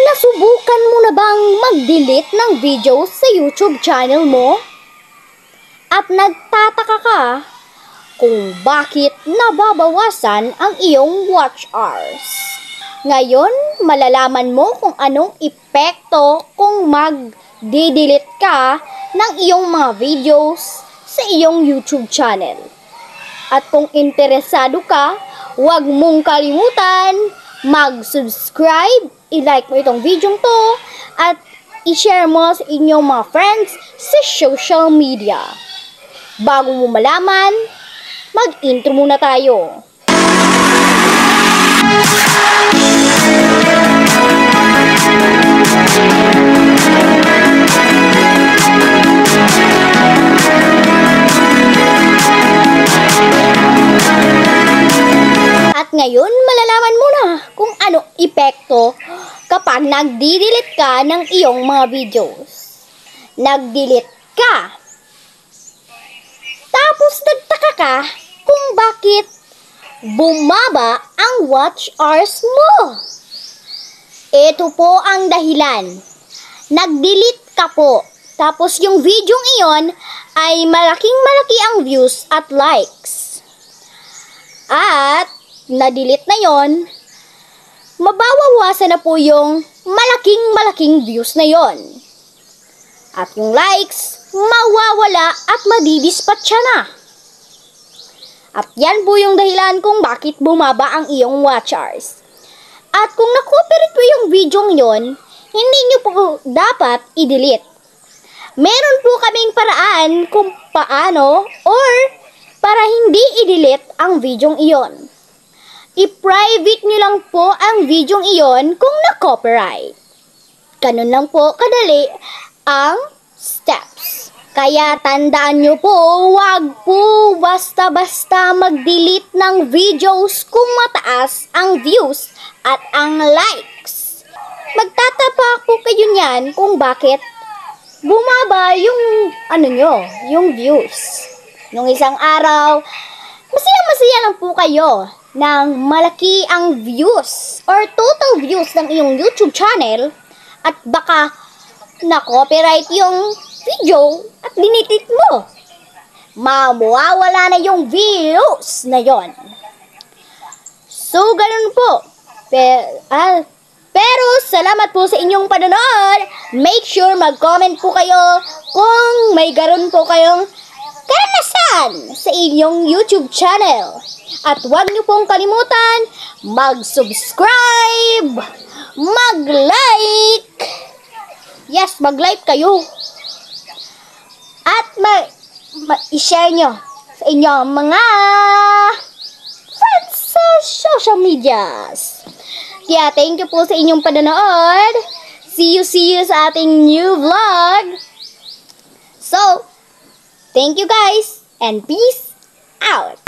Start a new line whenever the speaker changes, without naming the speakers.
Nasubukan mo na bang mag-delete ng video sa YouTube channel mo? At nagtataka ka kung bakit nababawasan ang iyong watch hours. Ngayon, malalaman mo kung anong epekto kung mag-delete ka ng iyong mga videos sa iyong YouTube channel. At kung interesado ka, huwag mong kalimutan mag-subscribe, i-like mo itong video to, at i-share mo sa inyong mga friends sa social media. Bago mo malaman, mag-intro muna tayo. At ngayon, malalaman mo na kung ano epekto kapag nag-delete ka ng iyong mga videos. Nag-delete ka. Tapos nagtaka ka kung bakit bumaba ang watch hours mo. Ito po ang dahilan. Nag-delete ka po. Tapos yung video iyon ay malaking-malaki ang views at likes. At na-delete na yon, mabawawasan na po yung malaking-malaking views na yon. At yung likes, mawawala at madidispatcha na. At yan po yung dahilan kung bakit bumaba ang iyong watch hours. At kung na-copyright po yung video yon, hindi nyo po dapat i-delete. Meron po kaming paraan kung paano or para hindi i-delete ang video iyon. I-private nyo lang po ang video iyon kung na-copyright. Ganun lang po kadali ang steps. Kaya tandaan nyo po, wag po basta-basta mag-delete ng videos kung mataas ang views at ang likes. Magtatapa po kayo niyan kung bakit bumaba yung views. Nung isang araw, masaya-masaya lang po kayo ng malaki ang views or total views ng iyong YouTube channel at baka na-copyright yung video at dinitit mo. Mawawala na yung views na yon. So, ganun po. Pero, salamat po sa inyong panonood. Make sure mag-comment po kayo kung may garon po kayong karanasan sa inyong YouTube channel. At huwag niyo pong kalimutan mag-subscribe, mag-like. Yes, mag-like kayo. At i-share nyo sa inyong mga friends sa social medias. Kaya thank you po sa inyong panonood. See you sa ating new vlog. So, thank you guys and peace out.